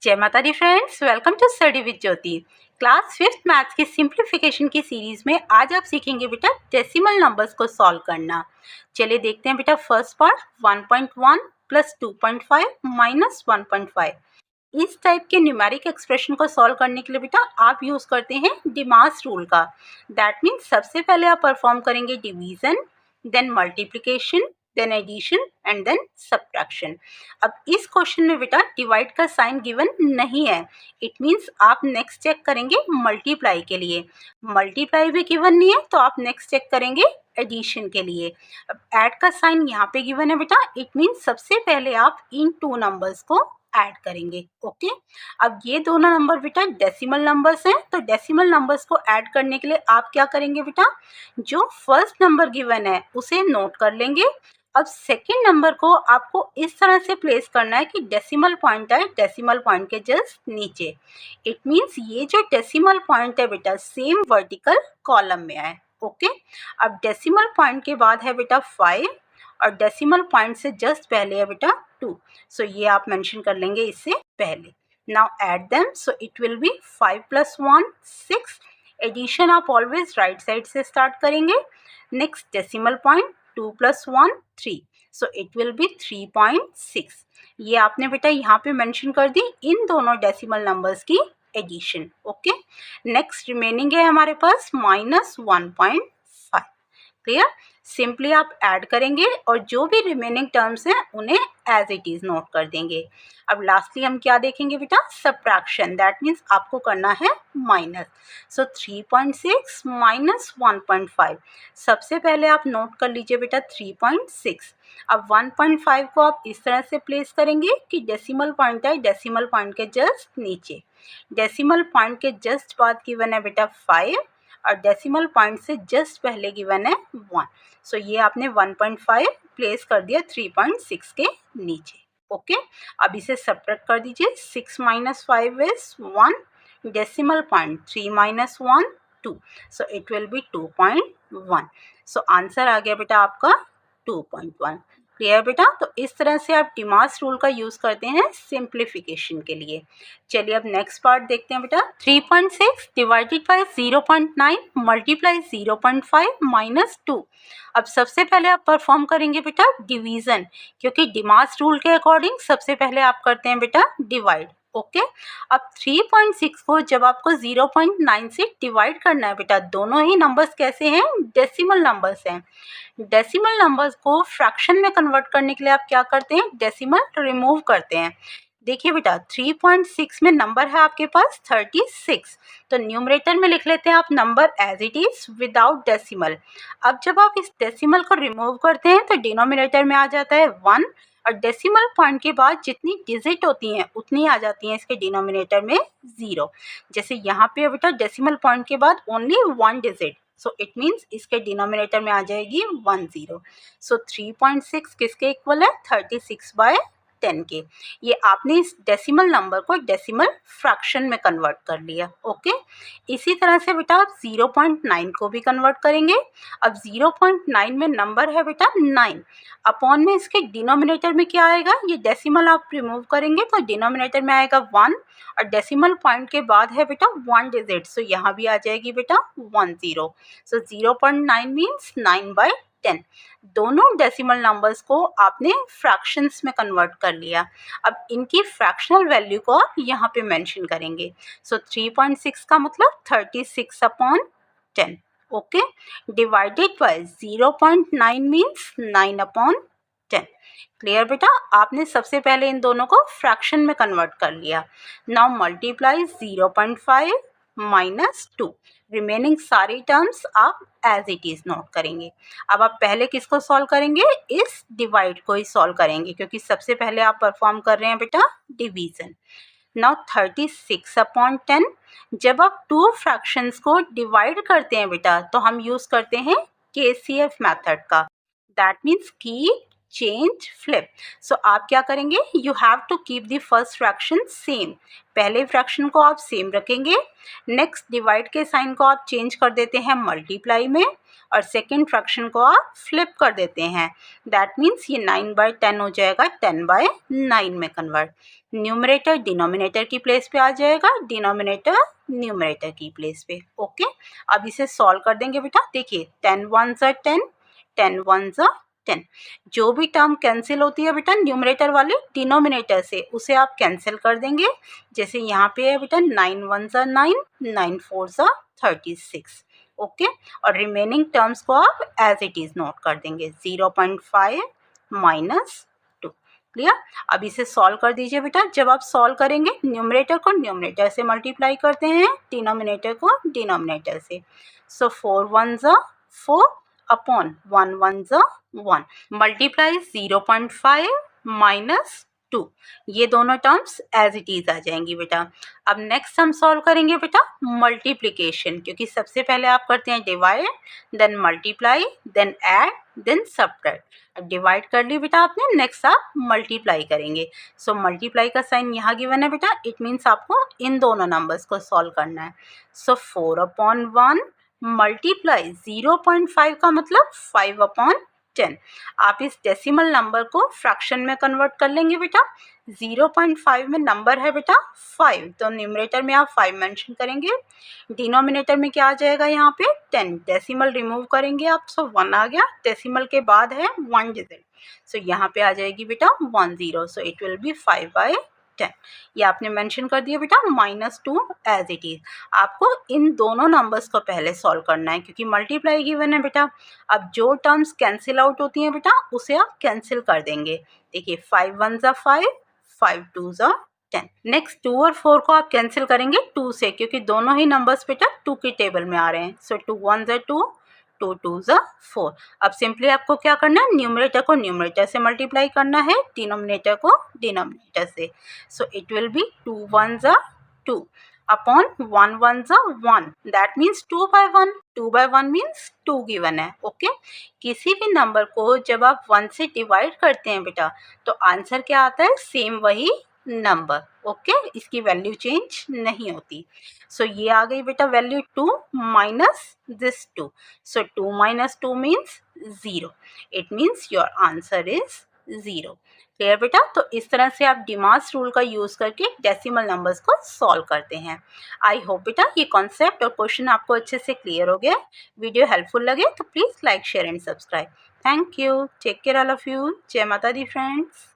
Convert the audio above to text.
जय माता दी friends, welcome to study with Jyoti. Class 5th maths की सिंप्लीफिकेशन की सीरीज में आज आप सीखेंगे बेटा डेसिमल नंबर्स को सॉल्व करना। चलिए देखते हैं बेटा फर्स्ट पार्ट 1.1 प्लस 2.5 माइनस 1.5। इस टाइप के न्यूमेरिक एक्सप्रेशन को सॉल्व करने के लिए बेटा आप यूज़ करते हैं डिमास रूल का। दैट मीन्स सबसे पहले आप परफॉर्म करेंगे division, then multiplication, then addition and then subtraction. अब इस क्वेश्चन में बेटा डिवाइड का साइन गिवन नहीं है, इट मीन्स आप नेक्स्ट चेक करेंगे मल्टीप्लाई के लिए। मल्टीप्लाई भी गिवन नहीं है तो आप नेक्स्ट चेक करेंगे एडिशन के लिए। अब ऐड का साइन यहाँ पे गिवन है बेटा, इट मीन्स सबसे पहले आप इन टू नंबर्स को ऐड करेंगे। ओके, अब ये दोनों नंबर बेटा डेसिमल नंबर्स हैं, तो डेसिमल नंबर्स को ऐड करने के लिए आप क्या करेंगे बेटा, जो फर्स्ट नंबर गिवन है उसे नोट कर लेंगे। अब सेकेंड नंबर को आपको इस तरह से प्लेस करना है कि डेसिमल पॉइंट आए डेसिमल पॉइंट के जस्ट नीचे। इट मीन्स ये जो डेसिमल पॉइंट है बेटा सेम वर्टिकल कॉलम में आए। ओके, अब डेसिमल पॉइंट के बाद है बेटा 5 और डेसिमल पॉइंट से जस्ट पहले है बेटा 2, सो ये आप मेंशन कर लेंगे इससे पहले। Now add them, so it will be 5 + 1 6। Addition आप ऑलवेज राइट साइड से स्टार्ट करेंगे। Next decimal point 2 + 1 3, so it will be 3.6। ये आपने बेटा यहाँ पे मेंशन कर दी इन दोनों डेसिमल नंबर्स की एडिशन। ओके, नेक्स्ट रिमेनिंग है हमारे पास -1.5। क्लियर, सिंपली आप ऐड करेंगे और जो भी रिमेनिंग टर्म्स हैं उन्हें एज इट इज़ नोट कर देंगे। अब लास्टली हम क्या देखेंगे बेटा, सब्ट्रैक्शन। दैट मीन्स आपको करना है माइनस। सो 3.6 माइनस 1.5। सबसे पहले आप नोट कर लीजिए बेटा 3.6। अब 1.5 को आप इस तरह से प्लेस करेंगे कि डेसिमल पॉइंट है डेसिमल पॉइंट के जस्ट नीचे। डेसिमल पॉइंट के जस्ट बाद गिवन है बेटा 5 और डेसिमल पॉइंट से जस्ट पहले गिवन है 1, सो ये आपने 1.5 प्लेस कर दिया 3.6 के नीचे। ओके, अब इसे सब्ट्रैक्ट कर दीजिए। 6 - 5 is 1, decimal point 3 - 1 2, so it will be 2.1। So answer आ गया बेटा आपका 2.1। क्लियर बेटा, तो इस तरह से आप डिमास रूल का यूज़ करते हैं सिंप्लीफिकेशन के लिए। चलिए अब नेक्स्ट पार्ट देखते हैं बेटा। 3.6 डिवाइडेड बाय 0.9 मल्टीप्लाई 0.5 माइनस 2। अब सबसे पहले आप परफॉर्म करेंगे बेटा डिवीज़न, क्योंकि डिमास रूल के अकॉर्डिंग सबसे पहले आप करते हैं बेटा डिवाइड। ओके, अब 3.6 को जब आपको 0.9 से डिवाइड करना है बेटा, दोनों ही नंबर्स कैसे हैं, डेसिमल नंबर्स हैं। डेसिमल नंबर्स को फ्रैक्शन में कन्वर्ट करने के लिए आप क्या करते हैं, डेसिमल रिमूव करते हैं। देखिए बेटा 3.6 में नंबर है आपके पास 36, तो न्यूमरेटर में लिख लेते हैं आप number as it is without decimal. अब जब आप इस डेसिमल को रिमूव करते हैं तो डिनोमिनेटर में आ जाता है 1 और डेसिमल पॉइंट के बाद जितनी डिजिट होती हैं उतनी आ जाती हैं इसके डिनोमिनेटर में 0। जैसे यहाँ पे बेटा डेसिमल पॉइंट के बाद only 1 digit, so it means इसके डिनोमिनेटर में आ जाएगी 10। सो 3.6 किसके इक्वल है, 36/10 के। ये आपने इस डेसिमल नंबर को डेसिमल फ्रैक्शन में कन्वर्ट कर लिया। ओके, इसी तरह से बेटा आप 0.9 को भी कन्वर्ट करेंगे। अब 0.9 में नंबर है बेटा 9, अपॉन में इसके डिनोमिनेटर में क्या आएगा, ये डेसिमल आप रिमूव करेंगे तो डिनोमिनेटर में आएगा 1 और डेसिमल पॉइंट के बाद है बेटा 1 डिजिट, सो यहाँ भी आ जाएगी बेटा 10। सो 0.9 मीन्स 9/10। दोनों डेसिमल नंबर्स को आपने फ्रैक्शंस में कन्वर्ट कर लिया। अब इनकी फ्रैक्शनल वैल्यू को आप यहाँ पे मेंशन करेंगे। सो 3.6 का मतलब 36/10। Okay, divided by 0.9 means 9/10। Clear बेटा, आपने सबसे पहले इन दोनों को फ्रैक्शन में कन्वर्ट कर लिया। नाउ मल्टीप्लाई 0.5 माइनस 2, रिमेनिंग सारी टर्म्स आप एज इट इज़ नोट करेंगे। अब आप पहले किसको सॉल्व करेंगे, इस डिवाइड को ही सॉल्व करेंगे, क्योंकि सबसे पहले आप परफॉर्म कर रहे हैं बेटा डिवीज़न। नाउ 36/10, जब आप टू फ्रैक्शंस को डिवाइड करते हैं बेटा तो हम यूज़ करते हैं KCF मेथड का। That means keep change, flip. So आप क्या करेंगे, you have to keep the first fraction same. पहले फ्रैक्शन को आप सेम रखेंगे, नेक्स्ट डिवाइड के साइन को आप चेंज कर देते हैं मल्टीप्लाई में, और सेकेंड फ्रैक्शन को आप फ्लिप कर देते हैं। दैट मीन्स ये 9/10 हो जाएगा 10/9 में कन्वर्ट। न्यूमरेटर डिनोमिनेटर की प्लेस पे आ जाएगा, डिनोमिनेटर न्यूमरेटर की प्लेस पे। ओके, अब इसे सॉल्व कर देंगे बेटा। देखिए 10 1 10, 10 1 10। जो भी टर्म कैंसिल होती है बेटा न्यूमरेटर वाले डिनोमिनेटर से, उसे आप कैंसिल कर देंगे। जैसे यहाँ पे है बेटा 9 1 9, 9 4 36। ओके, और रिमेनिंग टर्म्स को आप एज इट इज़ नोट कर देंगे, 0.5 -2। क्लियर। अब इसे सॉल्व कर दीजिए बेटा। जब आप सॉल्व करेंगे न्यूमरेटर को न्यूमरेटर से मल्टीप्लाई करते हैं, डिनोमिनेटर को डिनोमिनेटर से। सो 4 1 4 अपॉन 1 1 1 मल्टीप्लाई 0.5 -2। ये दोनों टर्म्स एज इट इज आ जाएंगी बेटा। अब नेक्स्ट हम सॉल्व करेंगे बेटा मल्टीप्लिकेशन, क्योंकि सबसे पहले आप करते हैं divide, then multiply, then add, then subtract. अब डिवाइड कर ली बेटा आपने, नेक्स्ट आप मल्टीप्लाई करेंगे। सो मल्टीप्लाई का साइन यहाँ गिवन है बेटा, इट मीन्स आपको इन दोनों नंबर्स को सॉल्व करना है। सो 4/1 मल्टीप्लाई 0.5 का मतलब 5/10। आप इस डेसिमल नंबर को फ्रैक्शन में कन्वर्ट कर लेंगे बेटा। 0.5 में नंबर है बेटा 5, तो न्यूमरेटर में आप 5 मेंशन करेंगे, डिनोमिनेटर में क्या आ जाएगा यहाँ पे 10। डेसिमल रिमूव करेंगे आप, सो 1 आ गया। डेसिमल के बाद है 1 डिजिट, सो यहाँ पे आ जाएगी बेटा 1 0, सो इट विल बी 5/10। ये आपने मेंशन कर दिया बेटा -2 एज इट इज। आपको इन दोनों नंबर्स को पहले सॉल्व करना है, क्योंकि मल्टीप्लाई गिवन है बेटा। अब जो टर्म्स कैंसिल आउट होती हैं बेटा, उसे आप कैंसिल कर देंगे। देखिए 5 1 5, 5 2 10। नेक्स्ट 2 और 4 को आप कैंसिल करेंगे 2 से, क्योंकि दोनों ही नंबर्स बेटा 2 की टेबल में आ रहे हैं। सो 2 1 2, 2 2 4। अब सिंपली आपको क्या करना है, न्यूमरेटर को न्यूमरेटर से मल्टीप्लाई करना है, डिनोमिनेटर को डिनोमिनेटर से। सो it will B 2 1 2 upon 1 1 1, that means 2/1। 2/1 means 2 given है। ओके, किसी भी नंबर को जब आप 1 से डिवाइड करते हैं बेटा, तो आंसर क्या आता है, सेम वही नंबर। ओके, इसकी वैल्यू चेंज नहीं होती। सो ये आ गई बेटा value 2 minus this 2। So 2 - 2 means 0। It means your answer is 0। Clear बेटा। तो इस तरह से आप डिमास रूल का यूज़ करके डेसिमल नंबर्स को सॉल्व करते हैं। आई होप बेटा ये कॉन्सेप्ट और क्वेश्चन आपको अच्छे से क्लियर हो गया। वीडियो हेल्पफुल लगे तो please like, share and subscribe. Thank you. Take care all of you. जय माता दी फ्रेंड्स।